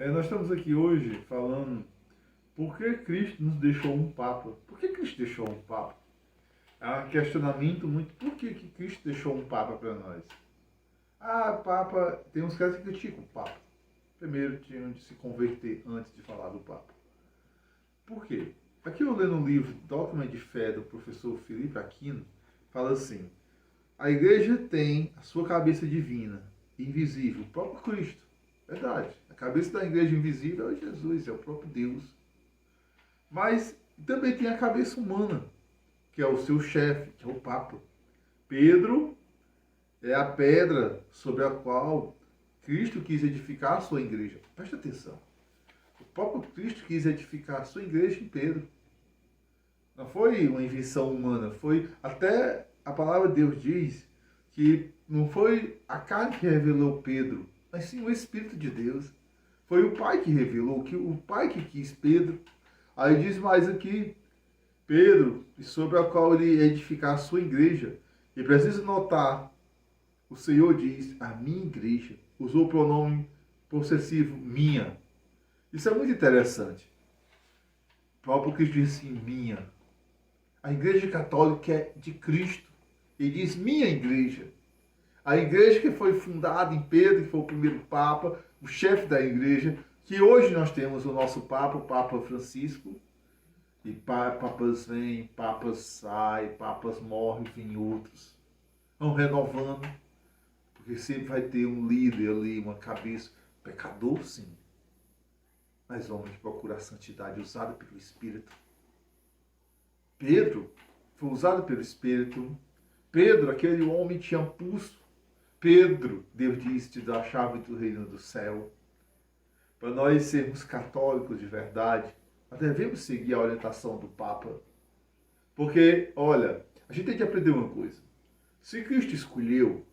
Nós estamos aqui hoje falando por que Cristo nos deixou um Papa. Por que Cristo deixou um Papa? É um questionamento muito. Por que Cristo deixou um Papa para nós? Papa. Tem uns caras que criticam o Papa. Primeiro tinham de se converter antes de falar do Papa. Por quê? Aqui eu lendo um livro, Dogma de Fé, do professor Felipe Aquino, fala assim: a igreja tem a sua cabeça divina, invisível, o próprio Cristo. Verdade. A cabeça da igreja invisível é Jesus, é o próprio Deus. Mas também tem a cabeça humana, que é o seu chefe, que é o Papa. Pedro é a pedra sobre a qual Cristo quis edificar a sua igreja. Presta atenção. O próprio Cristo quis edificar a sua igreja em Pedro. Não foi uma invenção humana, foi até a palavra de Deus diz que não foi a carne que revelou Pedro, mas sim o Espírito de Deus. Foi o Pai que revelou, que o Pai que quis Pedro. Aí diz mais aqui, Pedro, sobre a qual ele edificar a sua igreja. E precisa notar, o Senhor diz, a minha igreja. Usou o pronome possessivo, minha. Isso é muito interessante. O próprio Cristo diz assim, minha. A igreja católica é de Cristo. Ele diz, minha igreja. A igreja que foi fundada em Pedro, que foi o primeiro Papa, o chefe da igreja, que hoje nós temos o nosso Papa, o Papa Francisco, e papas vêm, papas saem, papas morrem, vêm outros. Vão renovando, porque sempre vai ter um líder ali, uma cabeça. Pecador, sim, mas homem que procura a santidade usada pelo Espírito. Pedro foi usado pelo Espírito. Pedro, aquele homem tinha pulso. Pedro, Deus disse, te dá a chave do reino do céu. Para nós sermos católicos de verdade, nós devemos seguir a orientação do Papa. Porque, olha, a gente tem que aprender uma coisa. Se Cristo escolheu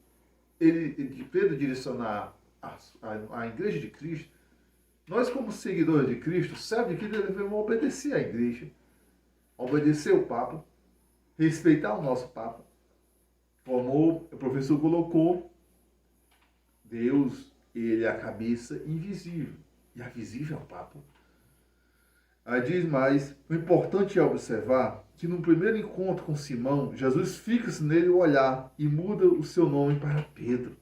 Pedro direcionar a igreja de Cristo, nós como seguidores de Cristo, sabe que devemos obedecer à igreja, obedecer ao Papa, respeitar o nosso Papa. Como o professor colocou, Deus, ele é a cabeça invisível. E a visível é o Papa. Aí diz mais, o importante é observar que no primeiro encontro com Simão, Jesus fixa nele o olhar e muda o seu nome para Pedro.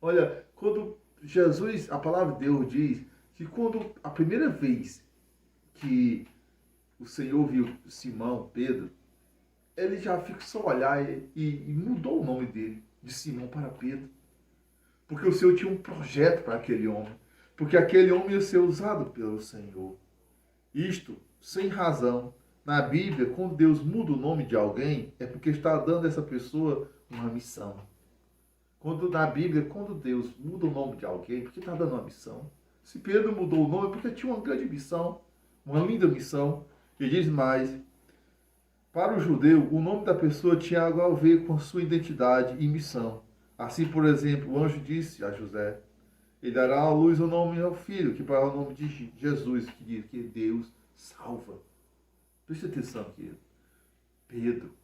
Olha, quando Jesus, a palavra de Deus diz que quando a primeira vez que o Senhor viu Simão, Pedro, ele já fixou o olhar e mudou o nome dele, de Simão para Pedro. Porque o Senhor tinha um projeto para aquele homem. Porque aquele homem ia ser usado pelo Senhor. Isto, sem razão. Na Bíblia, quando Deus muda o nome de alguém, é porque está dando a essa pessoa uma missão. Na Bíblia, quando Deus muda o nome de alguém, é porque está dando uma missão. Se Pedro mudou o nome, é porque tinha uma grande missão, uma linda missão. E diz mais, para o judeu, o nome da pessoa tinha algo a ver com sua identidade e missão. Assim, por exemplo, o anjo disse a José, ele dará à luz o nome ao filho, que para o nome de Jesus, que diz que Deus salva. Preste atenção aqui. Pedro,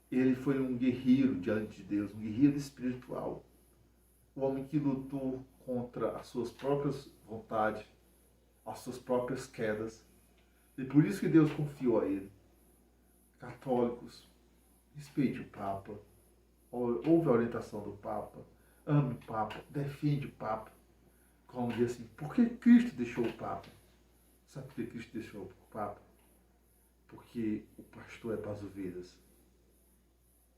ele foi um guerreiro diante de Deus, um guerreiro espiritual. O homem que lutou contra as suas próprias vontades, as suas próprias quedas. E por isso que Deus confiou a ele. Católicos, respeite o Papa, ouve a orientação do Papa, ame o Papa, defende o Papa. Como diz assim, por que Cristo deixou o Papa? Sabe por que Cristo deixou o Papa? Porque o pastor é para as ovelhas.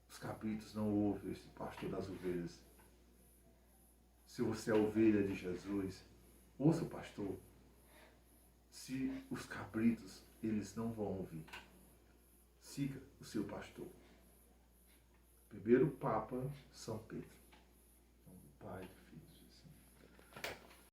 Os cabritos não ouvem esse pastor das ovelhas. Se você é ovelha de Jesus, ouça o pastor. Se os cabritos, eles não vão ouvir, siga o seu pastor. Primeiro Papa, São Pedro. Em nome do Pai, do Filho.